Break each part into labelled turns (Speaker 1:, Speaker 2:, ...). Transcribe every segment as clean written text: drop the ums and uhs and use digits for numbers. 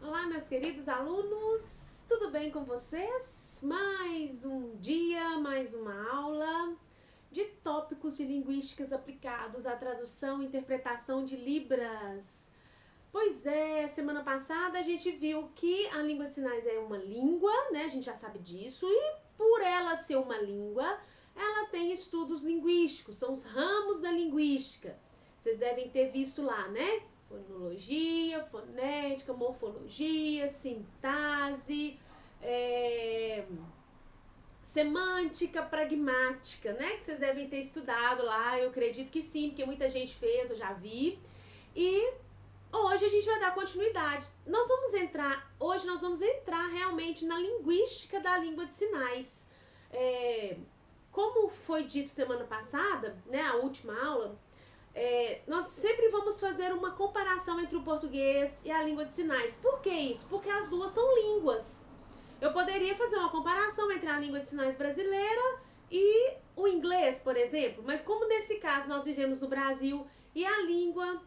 Speaker 1: Olá, meus queridos alunos, tudo bem com vocês? Mais um dia, mais uma aula de tópicos de linguísticas aplicados à tradução e interpretação de Libras. Pois é, semana passada a gente viu que a língua de sinais é uma língua, né? A gente já sabe disso, e por ela ser uma língua, ela tem estudos linguísticos, são os ramos da linguística. Vocês devem ter visto lá, né? Fonologia, fonética, morfologia, sintaxe, semântica, pragmática, né? Que vocês devem ter estudado lá, eu acredito que sim, porque muita gente fez, eu já vi. E hoje a gente vai dar continuidade. Hoje nós vamos entrar realmente na linguística da língua de sinais. Como foi dito semana passada, né, a última aula, nós sempre vamos fazer uma comparação entre o português e a língua de sinais. Por que isso? Porque as duas são línguas. Eu poderia fazer uma comparação entre a língua de sinais brasileira e o inglês, por exemplo, mas como nesse caso nós vivemos no Brasil e a língua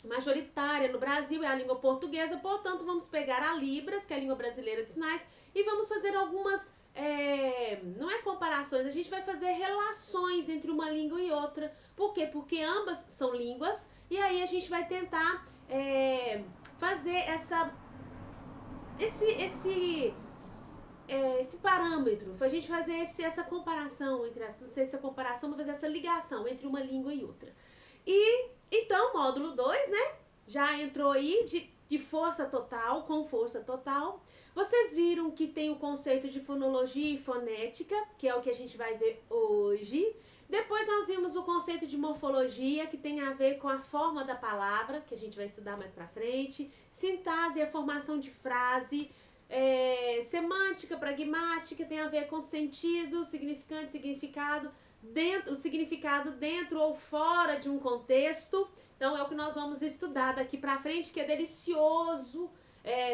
Speaker 1: majoritária no Brasil é a língua portuguesa, portanto vamos pegar a Libras, que é a língua brasileira de sinais, e vamos fazer algumas, não é comparações, a gente vai fazer relações entre uma língua e outra. Por quê? Porque ambas são línguas, e aí a gente vai tentar fazer esse parâmetro, a gente fazer essa comparação entre essa comparação, fazer essa ligação entre uma língua e outra. E então, módulo 2, né? Já entrou aí de força total, com força total. Vocês viram que tem o conceito de fonologia e fonética, que é o que a gente vai ver hoje. Depois nós vimos o conceito de morfologia, que tem a ver com a forma da palavra, que a gente vai estudar mais pra frente. Sintaxe, a formação de frase. Semântica, pragmática, tem a ver com sentido, significante, significado, o significado dentro ou fora de um contexto. Então é o que nós vamos estudar daqui pra frente, que é delicioso.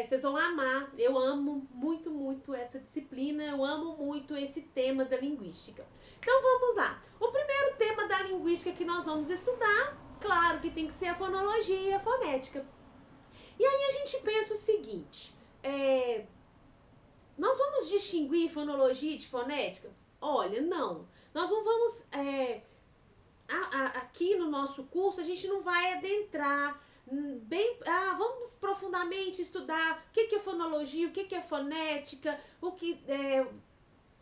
Speaker 1: Vocês vão amar. Eu amo muito, muito essa disciplina, eu amo muito esse tema da linguística. Então vamos lá. O primeiro tema da linguística que nós vamos estudar, claro que tem que ser a fonologia e a fonética. E aí a gente pensa o seguinte, nós vamos distinguir fonologia de fonética? Olha, não. Nós não vamos, aqui no nosso curso, a gente não vai adentrar vamos profundamente estudar o que é fonologia, o que é fonética,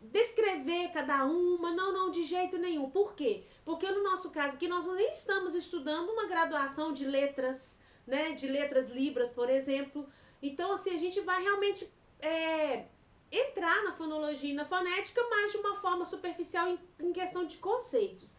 Speaker 1: descrever cada uma, não, de jeito nenhum. Por quê? Porque no nosso caso aqui, nós nem estamos estudando uma graduação de letras, né, de letras libras, por exemplo. Então, assim, a gente vai realmente entrar na fonologia e na fonética, mas de uma forma superficial em questão de conceitos.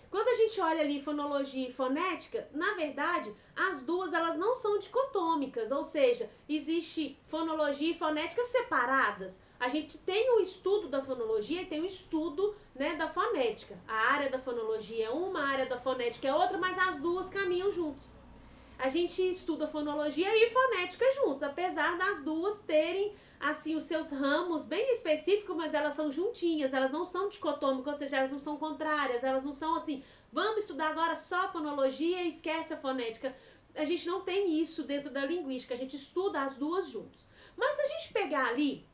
Speaker 1: Quando a gente olha ali fonologia e fonética, na verdade, as duas elas não são dicotômicas, ou seja, existe fonologia e fonética separadas. A gente tem o estudo da fonologia e tem o estudo, né, da fonética. A área da fonologia é uma, a área da fonética é outra, mas as duas caminham juntos. A gente estuda fonologia e fonética juntos, apesar das duas terem assim os seus ramos bem específicos, mas elas são juntinhas, elas não são dicotômicas, ou seja, elas não são contrárias, elas não são assim, vamos estudar agora só fonologia e esquece a fonética. A gente não tem isso dentro da linguística, a gente estuda as duas juntos. Mas se a gente pegar ali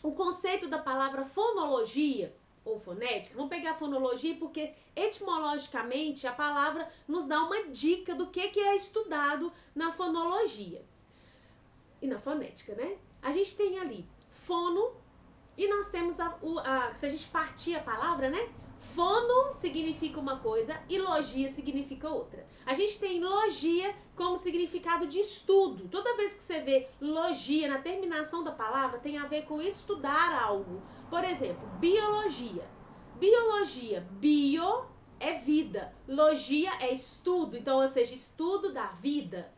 Speaker 1: o conceito da palavra fonologia ou fonética, vamos pegar a fonologia porque etimologicamente a palavra nos dá uma dica do que é estudado na fonologia e na fonética, né? A gente tem ali fono e nós temos se a gente partir a palavra, né? Fono significa uma coisa e logia significa outra. A gente tem logia como significado de estudo. Toda vez que você vê logia na terminação da palavra, tem a ver com estudar algo. Por exemplo, biologia. Biologia, bio é vida, logia é estudo, então, ou seja, estudo da vida.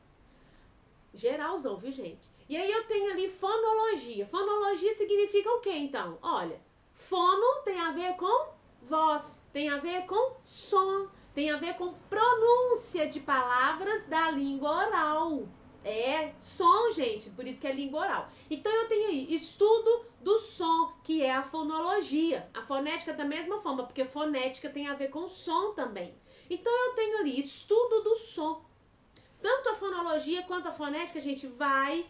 Speaker 1: Geralzão, viu, gente? E aí eu tenho ali fonologia. Fonologia significa o que, então? Olha, fono tem a ver com voz, tem a ver com som, tem a ver com pronúncia de palavras da língua oral. É som, gente, por isso que é língua oral. Então eu tenho aí estudo do som, que é a fonologia. A fonética da mesma forma, porque fonética tem a ver com som também. Então eu tenho ali estudo do som. Tanto a fonologia quanto a fonética, a gente vai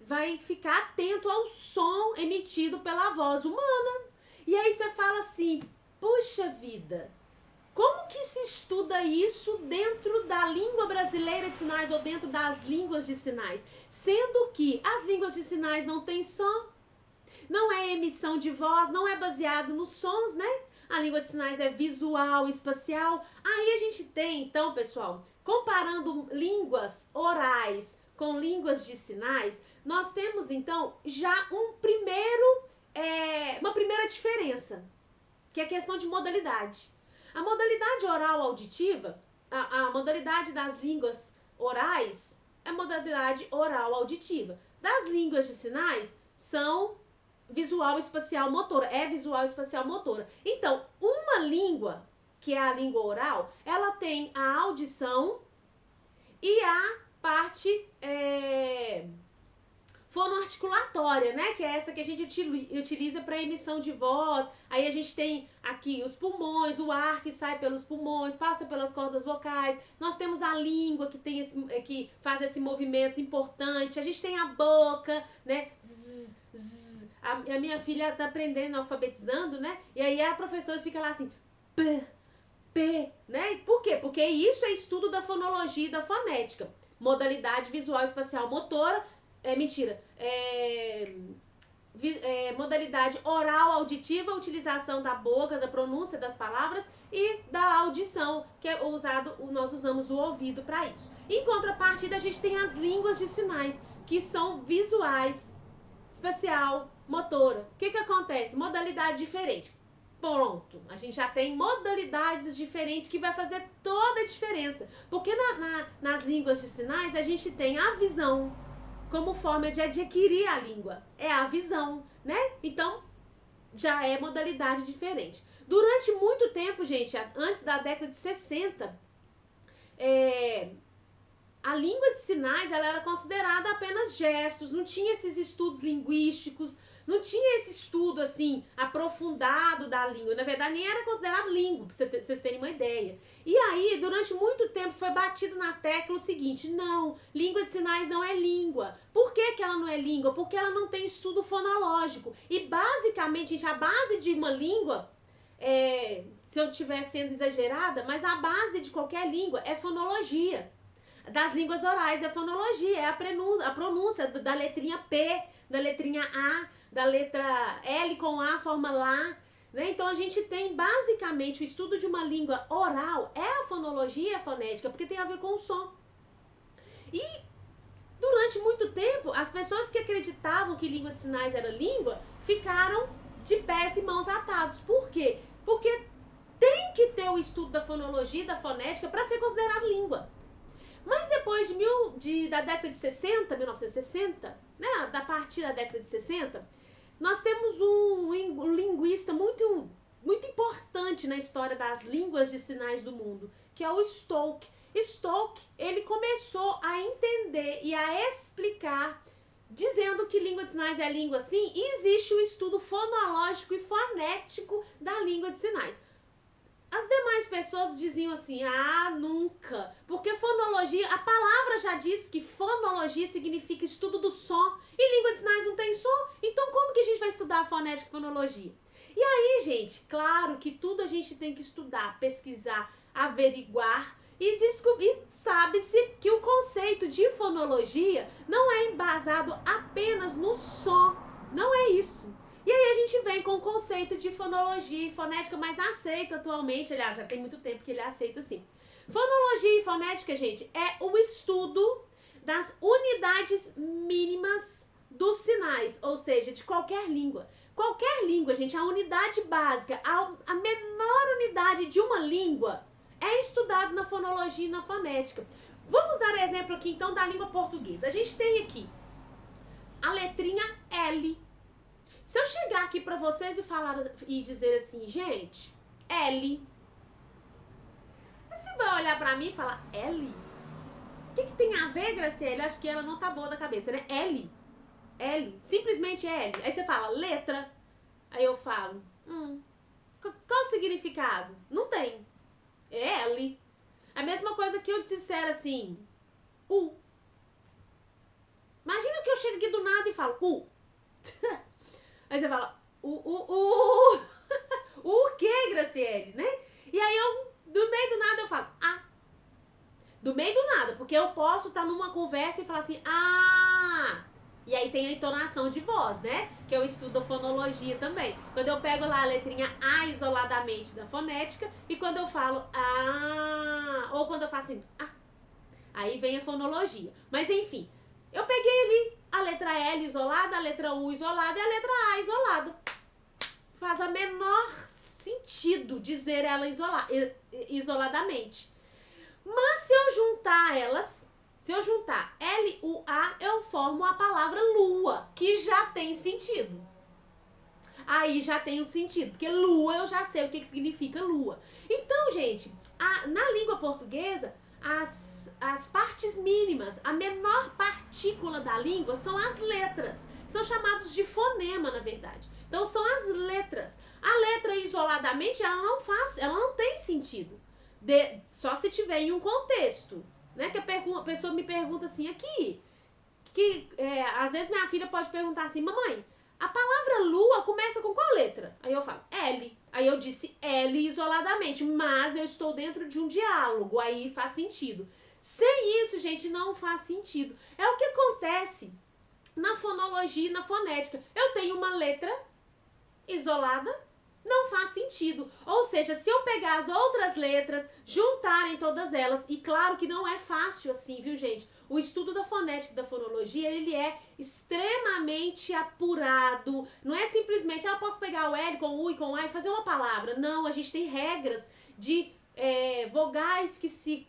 Speaker 1: vai ficar atento ao som emitido pela voz humana. E aí você fala assim, puxa vida, como que se estuda isso dentro da língua brasileira de sinais ou dentro das línguas de sinais? Sendo que as línguas de sinais não têm som, não é emissão de voz, não é baseado nos sons, né? A língua de sinais é visual, espacial. Aí a gente tem, então, pessoal, comparando línguas orais com línguas de sinais, nós temos, então, já uma primeira diferença, que é a questão de modalidade. A modalidade oral auditiva, a modalidade das línguas orais é modalidade oral auditiva. Das línguas de sinais são visual, espacial, motora. É visual, espacial, motora. Então, uma língua, que é a língua oral, ela tem a audição e a parte fonoarticulatória, né? Que é essa que a gente utiliza para emissão de voz. Aí a gente tem aqui os pulmões, o ar que sai pelos pulmões, passa pelas cordas vocais. Nós temos a língua que faz esse movimento importante. A gente tem a boca, né? A minha filha tá aprendendo, alfabetizando, né? E aí a professora fica lá assim, P, né? Por quê? Porque isso é estudo da fonologia e da fonética. Modalidade visual, espacial, motora. Modalidade oral auditiva, utilização da boca, da pronúncia das palavras e da audição, que é nós usamos o ouvido para isso. Em contrapartida, a gente tem as línguas de sinais, que são visuais, espacial, motora. O que acontece? Modalidade diferente. Pronto, a gente já tem modalidades diferentes que vai fazer toda a diferença. Porque nas línguas de sinais a gente tem a visão como forma de adquirir a língua. É a visão, né? Então, já é modalidade diferente. Durante muito tempo, gente, antes da década de 60, a língua de sinais ela era considerada apenas gestos, não tinha esses estudos linguísticos, não tinha esse estudo, assim, aprofundado da língua. Na verdade, nem era considerado língua, pra vocês terem uma ideia. E aí, durante muito tempo, foi batido na tecla o seguinte, não, língua de sinais não é língua. Por que que ela não é língua? Porque ela não tem estudo fonológico. E, basicamente, gente, a base de uma língua, se eu estiver sendo exagerada, mas a base de qualquer língua é fonologia. Das línguas orais é fonologia, é a pronúncia da letrinha P, da letrinha A, da letra L com A, forma lá, né? Então a gente tem basicamente o estudo de uma língua oral, é a fonologia e a fonética, porque tem a ver com o som. E durante muito tempo, as pessoas que acreditavam que língua de sinais era língua, ficaram de pés e mãos atados. Por quê? Porque tem que ter o estudo da fonologia e da fonética para ser considerado língua. Mas depois da década de 60, 1960, né, da partir da década de 60, nós temos um linguista muito, muito importante na história das línguas de sinais do mundo, que é o Stokes. Stokes, ele começou a entender e a explicar, dizendo que língua de sinais é língua sim, e existe o estudo fonológico e fonético da língua de sinais. As demais pessoas diziam assim, nunca, porque fonologia, a palavra já diz que fonologia significa estudo do som, e língua de sinais não tem som, então como que a gente vai estudar a fonética e fonologia? E aí, gente, claro que tudo a gente tem que estudar, pesquisar, averiguar, e sabe-se que o conceito de fonologia não é embasado apenas no som, não é isso. E aí a gente vem com o conceito de fonologia e fonética, mas aceita atualmente, aliás, já tem muito tempo que ele aceita assim. Fonologia e fonética, gente, é o estudo das unidades mínimas dos sinais, ou seja, de qualquer língua. Qualquer língua, gente, a unidade básica, a menor unidade de uma língua é estudado na fonologia e na fonética. Vamos dar exemplo aqui, então, da língua portuguesa. A gente tem aqui a letrinha L. Se eu chegar aqui pra vocês e dizer assim, gente, L. Você vai olhar pra mim e falar, L? O que tem a ver, Graciele? Acho que ela não tá boa da cabeça, né? L. L. Simplesmente L. Aí você fala, letra. Aí eu falo, qual o significado? Não tem. É L. A mesma coisa que eu disser assim, U. Imagina que eu chego aqui do nada e falo, Aí você fala, o que, Graciele, né? E aí eu, do meio do nada, eu falo, do meio do nada, porque eu posso estar numa conversa e falar assim, e aí tem a entonação de voz, né? Que eu estudo fonologia também. Quando eu pego lá a letrinha A isoladamente da fonética e quando eu falo ou quando eu faço assim, aí vem a fonologia. Mas enfim, eu peguei ali a letra L isolada, a letra U isolada e a letra A isolada. Faz a menor sentido dizer ela isoladamente. Mas se eu juntar elas, se eu juntar L, U, A, eu formo a palavra lua, que já tem sentido. Aí já tem um sentido, porque lua eu já sei o que significa lua. Então, gente, na língua portuguesa, as partes mínimas, a menor partícula da língua são as letras. São chamados de fonema, na verdade. Então, são as letras. A letra isoladamente, ela não tem sentido. Só se tiver em um contexto, né? Que a pessoa me pergunta assim, às vezes minha filha pode perguntar assim, mamãe, a palavra lua começa com qual letra? Aí eu falo, L. Aí eu disse L isoladamente, mas eu estou dentro de um diálogo, aí faz sentido. Sem isso, gente, não faz sentido. É o que acontece na fonologia e na fonética. Eu tenho uma letra isolada, não faz sentido. Ou seja, se eu pegar as outras letras, juntarem todas elas, e claro que não é fácil assim, viu, gente? O estudo da fonética e da fonologia, ele é extremamente apurado. Não é simplesmente, posso pegar o L com o U e com o A e fazer uma palavra. Não, a gente tem regras de vogais que se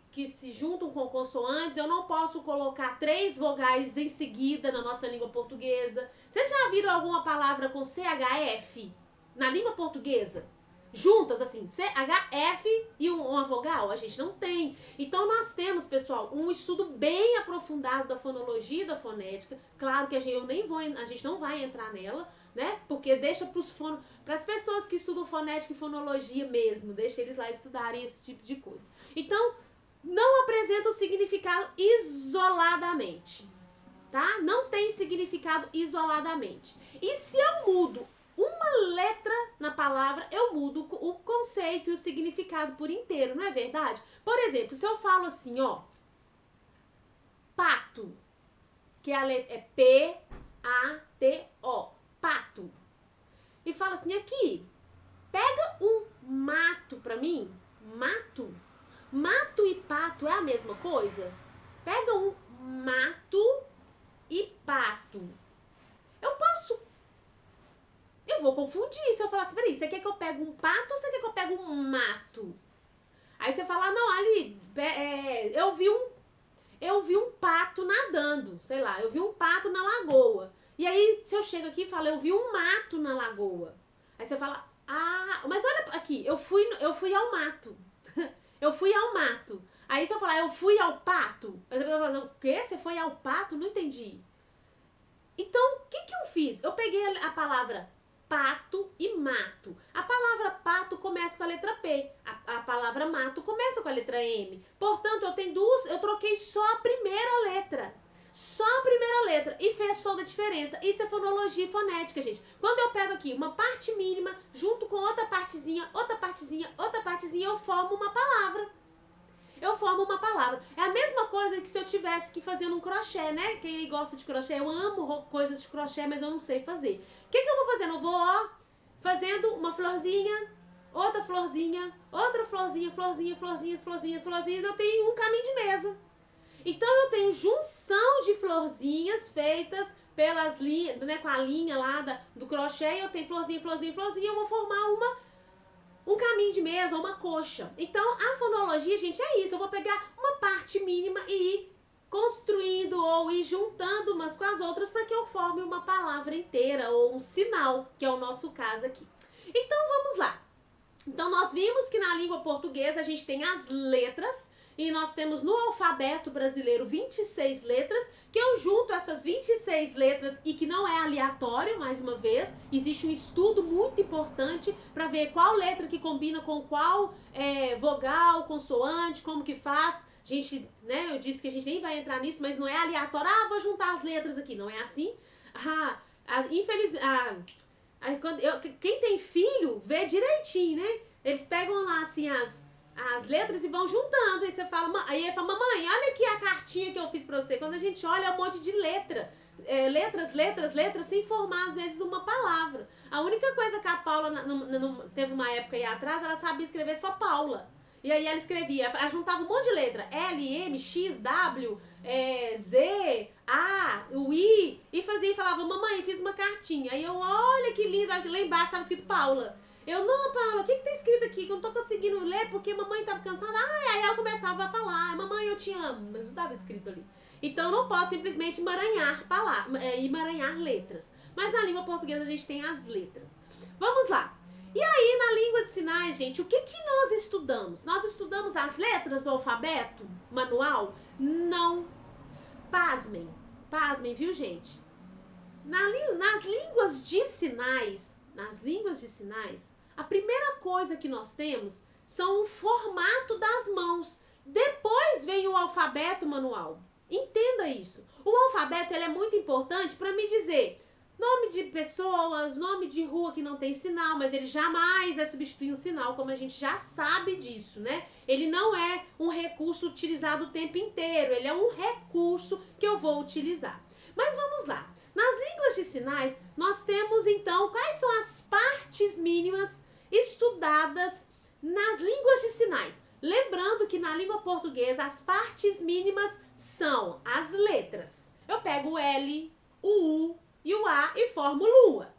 Speaker 1: juntam com consoantes. Eu não posso colocar 3 vogais em seguida na nossa língua portuguesa. Vocês já viram alguma palavra com CHF? Na língua portuguesa, juntas assim, CHF e uma vogal, a gente não tem. Então nós temos, pessoal, um estudo bem aprofundado da fonologia e da fonética. Claro que a gente não vai entrar nela, né? Porque deixa para as pessoas que estudam fonética e fonologia mesmo, deixa eles lá estudarem esse tipo de coisa. Então, não apresenta o significado isoladamente, tá? Não tem significado isoladamente. E se eu mudo uma letra na palavra, eu mudo o conceito e o significado por inteiro, não é verdade? Por exemplo, se eu falo assim, pato, que a letra é P-A-T-O, pato, e falo assim, aqui, pega um mato pra mim, mato e pato é a mesma coisa? Pega um mato e pato. Eu vou confundir. Se eu falar assim, peraí, você quer que eu pegue um pato ou você quer que eu pegue um mato? Aí você fala, não, ali, eu vi um pato nadando, sei lá, eu vi um pato na lagoa. E aí, se eu chego aqui e falo, eu vi um mato na lagoa. Aí você fala, mas olha aqui, eu fui ao mato. Eu fui ao mato. Aí se eu falar, eu fui ao pato, aí você vai falar, o quê? Você foi ao pato? Não entendi. Então, o que eu fiz? Eu peguei a palavra pato e mato. A palavra pato começa com a letra P. A palavra mato começa com a letra M. Portanto, eu troquei só a primeira letra. Só a primeira letra. E fez toda a diferença. Isso é fonologia e fonética, gente. Quando eu pego aqui uma parte mínima, junto com outra partezinha, eu formo uma palavra. É a mesma coisa que se eu tivesse que fazer um crochê, né? Quem aí gosta de crochê, eu amo coisas de crochê, mas eu não sei fazer. O que eu vou fazendo? Eu vou, fazendo uma florzinha, outra florzinha, florzinhas, eu tenho um caminho de mesa. Então eu tenho junção de florzinhas feitas pelas linhas, né, com a linha lá do crochê, eu tenho florzinha, eu vou formar um caminho de mesa, uma coxa. Então, a fonologia, gente, é isso. Eu vou pegar uma parte mínima e ir construindo ou ir juntando umas com as outras para que eu forme uma palavra inteira ou um sinal, que é o nosso caso aqui. Então, vamos lá. Então, nós vimos que na língua portuguesa a gente tem as letras e nós temos no alfabeto brasileiro 26 letras, que eu junto essas 26 letras e que não é aleatório, mais uma vez, existe um estudo muito importante para ver qual letra que combina com qual vogal, consoante, como que faz, gente, né, eu disse que a gente nem vai entrar nisso, mas não é aleatório, vou juntar as letras aqui, não é assim. Quem tem filho vê direitinho, né? Eles pegam lá assim as letras e vão juntando. Aí você fala, aí ele fala, mamãe, olha aqui a cartinha que eu fiz pra você. Quando a gente olha, é um monte de letra. Letras, sem formar às vezes uma palavra. A única coisa que a Paula teve uma época aí atrás, ela sabia escrever só Paula. E aí ela escrevia, ela juntava um monte de letra. L, M, X, W, Z, A, o I. E fazia e falava, mamãe, fiz uma cartinha. Aí eu, olha que lindo, lá embaixo estava escrito Paula. Eu, não, Paula, o que tá escrito aqui? Que eu não tô conseguindo ler porque mamãe tava cansada. Aí ela começava a falar, mamãe, eu te amo. Mas não tava escrito ali. Então eu não posso simplesmente emaranhar letras. Mas na língua portuguesa a gente tem as letras. Vamos lá. E aí, na língua de sinais, gente, o que nós estudamos? Nós estudamos as letras do alfabeto manual? Não. Pasmem, viu, gente? Nas línguas de sinais, a primeira coisa que nós temos são o formato das mãos. Depois vem o alfabeto manual. Entenda isso. O alfabeto ele é muito importante para me dizer nome de pessoas, nome de rua que não tem sinal, mas ele jamais vai substituir um sinal, como a gente já sabe disso, né? Ele não é um recurso utilizado o tempo inteiro, ele é um recurso que eu vou utilizar. Mas vamos lá. Nas línguas de sinais, nós temos então quais são as partes mínimas estudadas nas línguas de sinais. Lembrando que na língua portuguesa as partes mínimas são as letras. Eu pego o L, o U e o A e formo lua.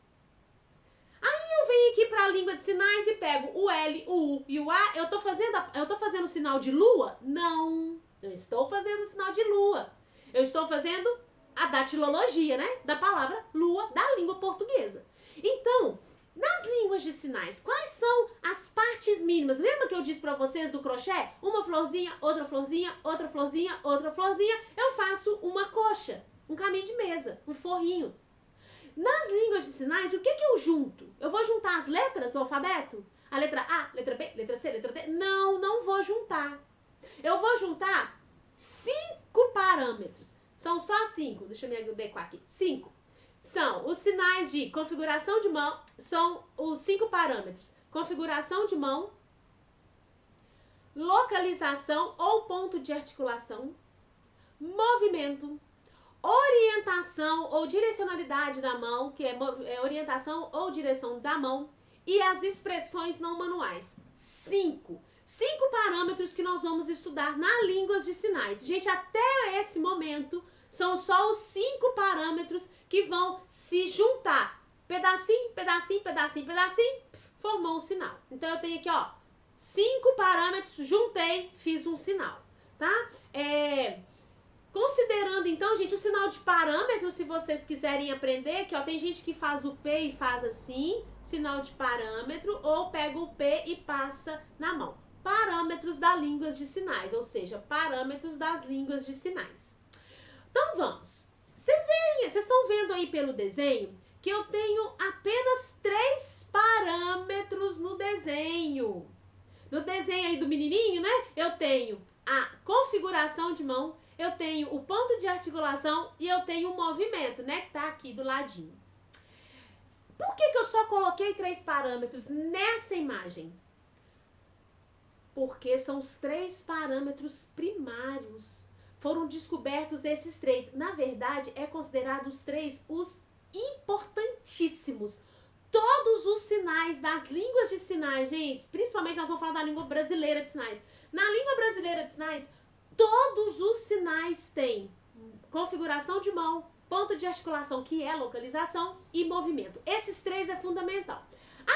Speaker 1: Aí eu venho aqui para a língua de sinais e pego o L, o U e o A. Eu tô fazendo o sinal de lua? Não, eu estou fazendo o sinal de lua. Eu estou fazendo a datilologia, né, da palavra lua da língua portuguesa. Então, nas línguas de sinais, quais são as partes mínimas? Lembra que eu disse para vocês do crochê? Uma florzinha, outra florzinha, outra florzinha, outra florzinha. Eu faço uma coxa, um caminho de mesa, um forrinho. Nas línguas de sinais, o que eu junto? Eu vou juntar as letras do alfabeto? A letra A, letra B, letra C, letra D? Não vou juntar. Eu vou juntar 5 parâmetros. São só 5. Deixa eu me adequar aqui. 5. São os sinais de configuração de mão, são os 5 parâmetros. Configuração de mão, localização ou ponto de articulação, movimento, orientação ou direcionalidade da mão, que é orientação ou direção da mão, e as expressões não manuais. 5 parâmetros que nós vamos estudar na línguas de sinais. Gente, até esse momento, são só os 5 parâmetros que vão se juntar. Pedacinho, pedacinho, pedacinho, pedacinho, formou um sinal. Então, eu tenho aqui, ó, 5 parâmetros, juntei, fiz um sinal, tá? Considerando, então, gente, o sinal de parâmetro, se vocês quiserem aprender, que ó, tem gente que faz o P e faz assim, sinal de parâmetro, ou pega o P e passa na mão. Parâmetros das línguas de sinais, ou seja, parâmetros das línguas de sinais. Então, vamos. Vocês estão vendo aí pelo desenho que eu tenho apenas 3 parâmetros no desenho. No desenho aí do menininho, né? Eu tenho a configuração de mão, eu tenho o ponto de articulação e eu tenho o movimento, né? Que tá aqui do ladinho. Por que eu só coloquei 3 parâmetros nessa imagem? Porque são os 3 parâmetros primários. Foram descobertos esses 3. Na verdade, é considerado os 3 os importantíssimos. Todos os sinais das línguas de sinais, gente, principalmente nós vamos falar da língua brasileira de sinais. Na língua brasileira de sinais, todos os sinais têm configuração de mão, ponto de articulação, que é localização, e movimento. Esses 3 é fundamental.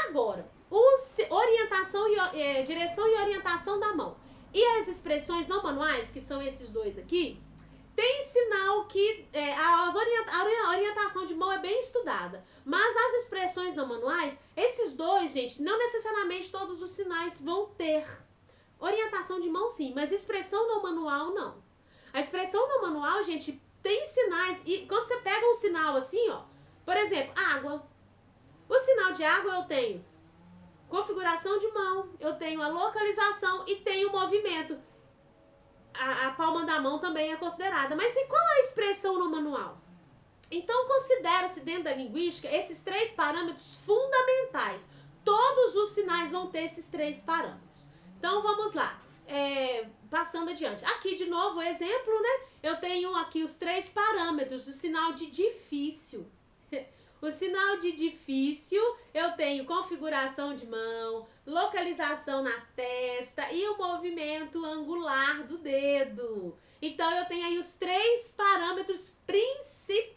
Speaker 1: Agora, direção e orientação da mão. E as expressões não manuais, que são esses 2 aqui, tem sinal que a orientação de mão é bem estudada. Mas as expressões não manuais, esses 2, gente, não necessariamente todos os sinais vão ter. Orientação de mão, sim, mas expressão não manual, não. A expressão não manual, gente, tem sinais. E quando você pega um sinal assim, ó, por exemplo, água. O sinal de água eu tenho configuração de mão, eu tenho a localização e tenho o movimento. a palma da mão também é considerada. Mas e qual a expressão no manual? Então, considera-se dentro da linguística esses 3 parâmetros fundamentais. Todos os sinais vão ter esses 3 parâmetros. Então, vamos lá. Passando adiante. Aqui, de novo, o exemplo, né? Eu tenho aqui os 3 parâmetros do sinal de difícil. O sinal de difícil, eu tenho configuração de mão, localização na testa e o movimento angular do dedo. Então, eu tenho aí os 3 parâmetros principais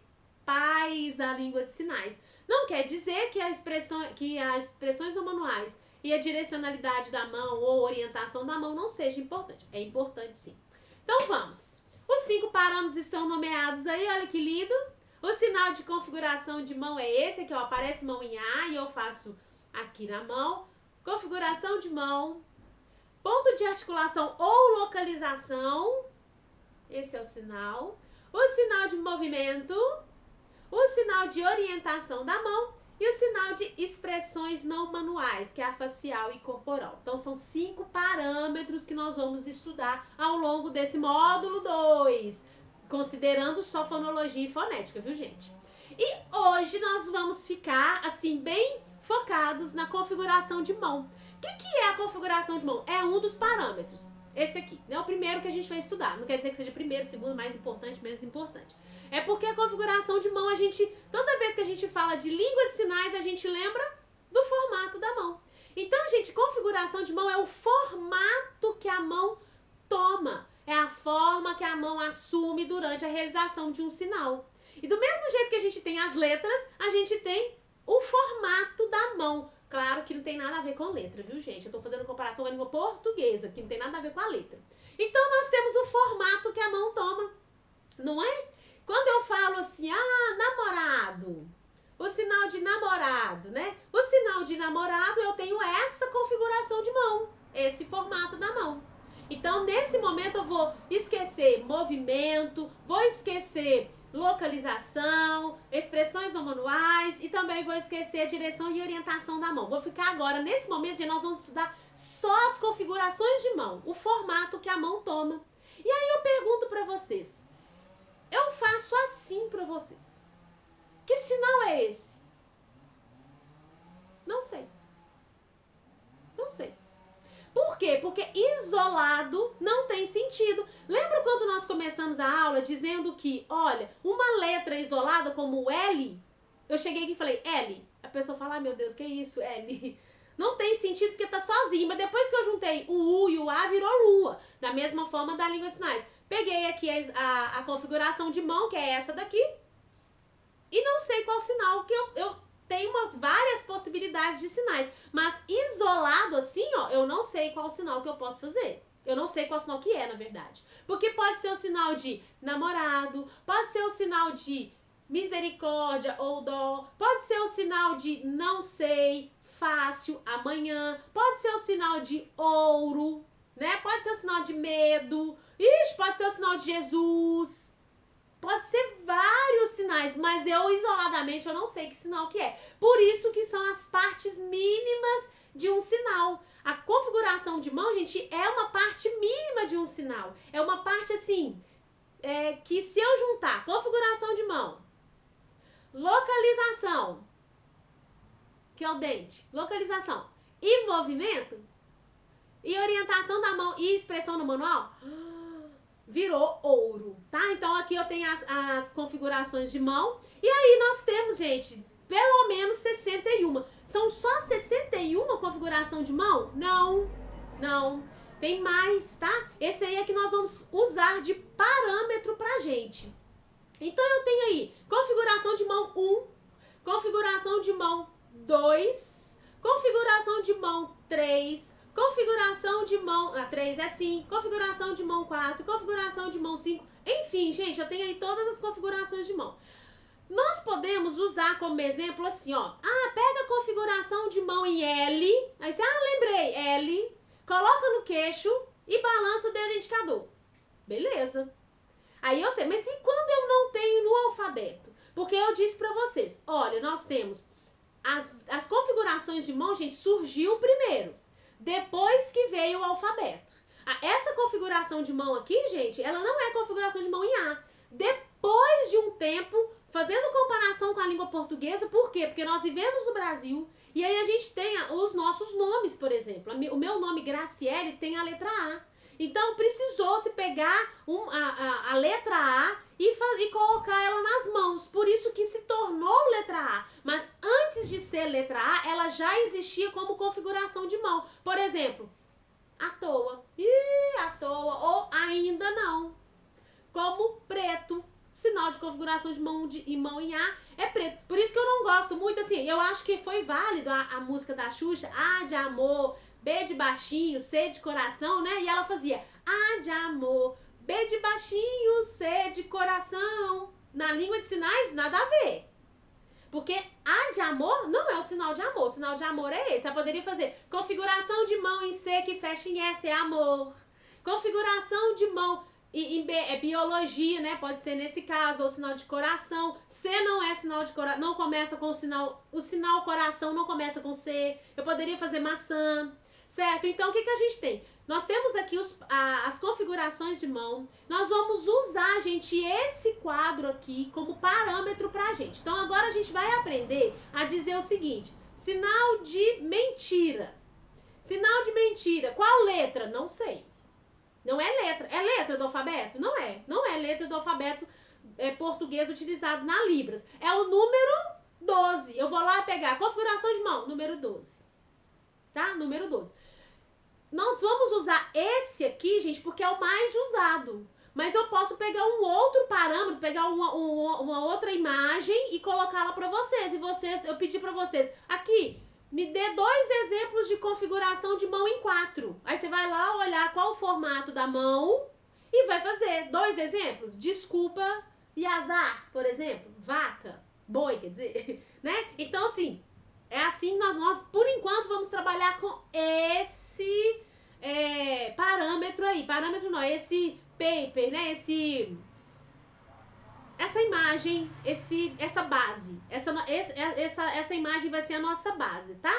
Speaker 1: da língua de sinais. Não quer dizer que as expressões não manuais e a direcionalidade da mão ou orientação da mão não seja importante. É importante sim. Então vamos. Os 5 parâmetros estão nomeados aí, olha que lindo. O sinal de configuração de mão é esse aqui, ó, aparece mão em A e eu faço aqui na mão. Configuração de mão, ponto de articulação ou localização, esse é o sinal. O sinal de movimento, o sinal de orientação da mão e o sinal de expressões não manuais, que é a facial e corporal. Então, são 5 parâmetros que nós vamos estudar ao longo desse módulo 2, considerando só fonologia e fonética, viu, gente? E hoje nós vamos ficar, assim, bem focados na configuração de mão. O que é a configuração de mão? É um dos parâmetros. Esse aqui, é o primeiro que a gente vai estudar. Não quer dizer que seja primeiro, segundo, mais importante, menos importante. É porque a configuração de mão, toda vez que a gente fala de língua de sinais, a gente lembra do formato da mão. Então, gente, configuração de mão é o formato que a mão toma. É a forma que a mão assume durante a realização de um sinal. E do mesmo jeito que a gente tem as letras, a gente tem o formato da mão. Claro que não tem nada a ver com letra, viu, gente? Eu tô fazendo comparação com a língua portuguesa, que não tem nada a ver com a letra. Então, nós temos o formato que a mão toma, não é? Quando eu falo assim, namorado, o sinal de namorado, né? O sinal de namorado, eu tenho essa configuração de mão, esse formato da mão. Então, nesse momento, eu vou esquecer movimento, vou esquecer localização, expressões não manuais e também vou esquecer a direção e orientação da mão. Vou ficar agora, nesse momento, nós vamos estudar só as configurações de mão, o formato que a mão toma. E aí eu pergunto pra vocês, eu faço assim pra vocês. Que sinal é esse? Não sei. Não sei. Por quê? Porque isolado não tem sentido. Lembra quando nós começamos a aula dizendo que, olha, uma letra isolada como o L, eu cheguei aqui e falei, L. A pessoa fala, meu Deus, que isso, L? Não tem sentido porque tá sozinho. Mas depois que eu juntei o U e o A, virou lua. Da mesma forma da língua de sinais. Peguei aqui a configuração de mão, que é essa daqui, e não sei qual sinal, que eu tenho várias possibilidades de sinais, mas isolado assim, ó, eu não sei qual sinal que eu posso fazer. Eu não sei qual sinal que é, na verdade. Porque pode ser o sinal de namorado, pode ser o sinal de misericórdia ou dó, pode ser o sinal de não sei, fácil, amanhã, pode ser o sinal de ouro, né? Pode ser o sinal de medo, pode ser o sinal de Jesus. Pode ser vários sinais, mas eu isoladamente eu não sei que sinal que é. Por isso que são as partes mínimas de um sinal. A configuração de mão, gente, é uma parte mínima de um sinal. É uma parte assim, que se eu juntar configuração de mão, localização, que é o dente, localização e movimento, e orientação da mão e expressão no manual, virou ouro, tá? Então, aqui eu tenho as configurações de mão. E aí, nós temos, gente, pelo menos 61. São só 61 configuração de mão? Não, não. Tem mais, tá? Esse aí é que nós vamos usar de parâmetro pra gente. Então, eu tenho aí configuração de mão 1, configuração de mão 2, configuração de mão 3, configuração de mão, 3 é sim, configuração de mão 4, configuração de mão 5, enfim, gente, eu tenho aí todas as configurações de mão. Nós podemos usar como exemplo assim, ó, pega a configuração de mão em L, aí você, lembrei, L, coloca no queixo e balança o dedo indicador. Beleza. Aí eu sei, mas e quando eu não tenho no alfabeto? Porque eu disse pra vocês, olha, nós temos as configurações de mão, gente, surgiu primeiro. Depois que veio o alfabeto. Essa configuração de mão aqui, gente, ela não é configuração de mão em A. Depois de um tempo, fazendo comparação com a língua portuguesa, por quê? Porque nós vivemos no Brasil e aí a gente tem os nossos nomes, por exemplo. O meu nome Graciele tem a letra A. Então, precisou se pegar a letra A e colocar ela nas mãos. Por isso que se tornou letra A. Mas antes de ser letra A, ela já existia como configuração de mão. Por exemplo, à toa. À toa. Ou ainda não. Como preto. Sinal de configuração de mão e mão em A é preto. Por isso que eu não gosto muito, assim, eu acho que foi válido a música da Xuxa, A de amor, B de baixinho, C de coração, né? E ela fazia A de amor, B de baixinho, C de coração. Na língua de sinais, nada a ver. Porque A de amor não é o sinal de amor. O sinal de amor é esse. Ela poderia fazer configuração de mão em C que fecha em S, é amor. Configuração de mão em B é biologia, né? Pode ser nesse caso, ou sinal de coração. C não é sinal de coração, não começa com o sinal coração não começa com C. Eu poderia fazer maçã, certo? Então, o que a gente tem? Nós temos aqui as configurações de mão. Nós vamos usar, gente, esse quadro aqui como parâmetro pra gente. Então, agora a gente vai aprender a dizer o seguinte: sinal de mentira. Sinal de mentira. Qual letra? Não sei. Não é letra. É letra do alfabeto? Não é. Não é letra do alfabeto português utilizado na Libras. É o número 12. Eu vou lá pegar a configuração de mão. Número 12. Tá? Número 12. Nós vamos usar esse aqui, gente, porque é o mais usado. Mas eu posso pegar um outro parâmetro, pegar uma outra imagem e colocá-la para vocês. E eu pedir para vocês, aqui, me dê 2 exemplos de configuração de mão em 4. Aí você vai lá olhar qual o formato da mão e vai fazer 2 exemplos. Desculpa e azar, por exemplo. Vaca, boi, quer dizer, né? Então, assim, é assim que nós por enquanto, vamos trabalhar com esse parâmetro aí. Parâmetro não, esse paper, né? Essa imagem, essa base, essa imagem vai ser a nossa base, tá?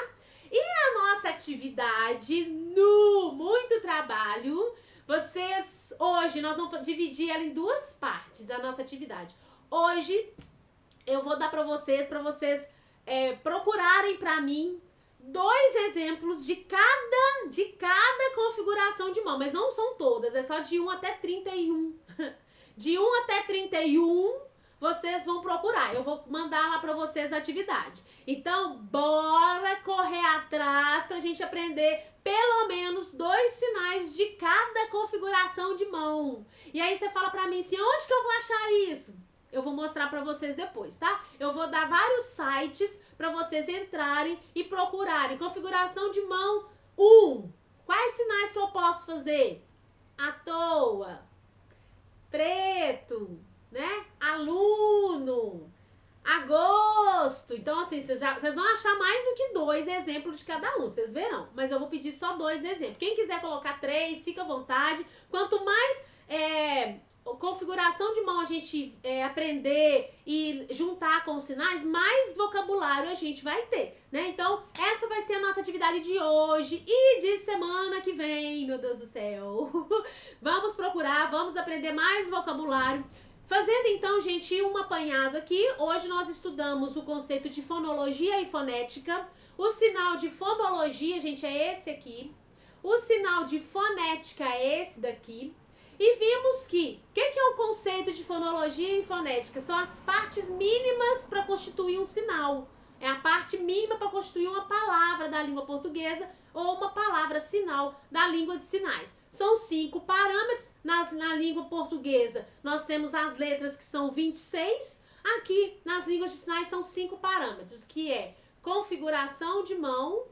Speaker 1: E a nossa atividade no muito trabalho, hoje nós vamos dividir ela em 2 partes, a nossa atividade. Hoje eu vou dar para vocês procurarem para mim 2 exemplos de cada configuração de mão, mas não são todas, é só de 1 até 31. De 1 até 31, vocês vão procurar. Eu vou mandar lá pra vocês a atividade. Então, bora correr atrás pra gente aprender pelo menos 2 sinais de cada configuração de mão. E aí você fala pra mim assim, onde que eu vou achar isso? Eu vou mostrar pra vocês depois, tá? Eu vou dar vários sites pra vocês entrarem e procurarem. Configuração de mão 1. Quais sinais que eu posso fazer? À toa. Preto, né? Aluno, agosto. Então, assim, vocês vão achar mais do que 2 exemplos de cada um, vocês verão. Mas eu vou pedir só 2 exemplos. Quem quiser colocar 3, fica à vontade. Quanto mais configuração de mão a gente aprender e juntar com os sinais, mais vocabulário a gente vai ter, né? Então, essa vai ser a nossa atividade de hoje e de semana que vem, meu Deus do céu. Vamos procurar, vamos aprender mais vocabulário. Fazendo então, gente, um apanhado aqui. Hoje nós estudamos o conceito de fonologia e fonética. O sinal de fonologia, gente, é esse aqui. O sinal de fonética é esse daqui. E vimos que, o que é o conceito de fonologia e fonética? São as partes mínimas para constituir um sinal. É a parte mínima para constituir uma palavra da língua portuguesa ou uma palavra sinal da língua de sinais. São 5 parâmetros. Na língua portuguesa, nós temos as letras que são 26. Aqui, nas línguas de sinais, são 5 parâmetros, que é configuração de mão.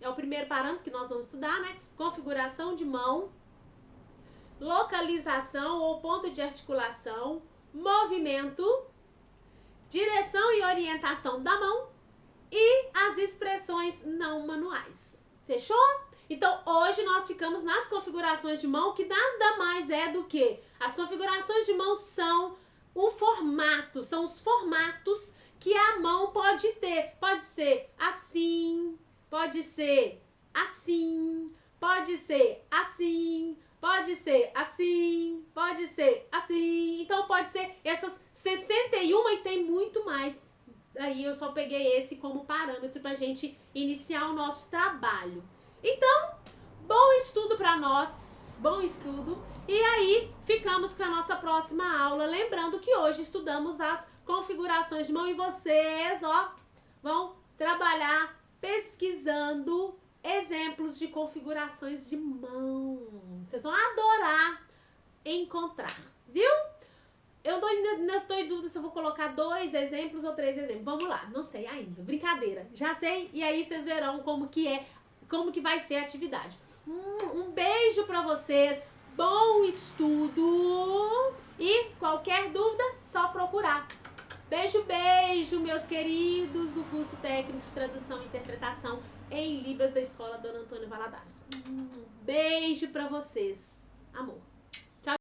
Speaker 1: É o primeiro parâmetro que nós vamos estudar, né? Configuração de mão. Localização ou ponto de articulação, movimento, direção e orientação da mão e as expressões não manuais. Fechou? Então, hoje nós ficamos nas configurações de mão, que nada mais é do que as configurações de mão são são os formatos que a mão pode ter. Pode ser assim, pode ser assim, pode ser assim, pode ser assim, pode ser assim. Então pode ser essas 61 e tem muito mais. Aí eu só peguei esse como parâmetro pra gente iniciar o nosso trabalho. Então, bom estudo pra nós, bom estudo. E aí ficamos com a nossa próxima aula. Lembrando que hoje estudamos as configurações de mão e vocês, ó, vão trabalhar pesquisando exemplos de configurações de mão. Vocês vão adorar encontrar, viu? Eu ainda tô em dúvida se eu vou colocar 2 exemplos ou 3 exemplos. Vamos lá, não sei ainda. Brincadeira. Já sei e aí vocês verão como que vai ser a atividade. Um beijo pra vocês. Bom estudo. E qualquer dúvida, só procurar. Beijo, beijo, meus queridos do curso técnico de tradução e interpretação em Libras da Escola Dona Antônia Valadares. Beijo pra vocês. Amor.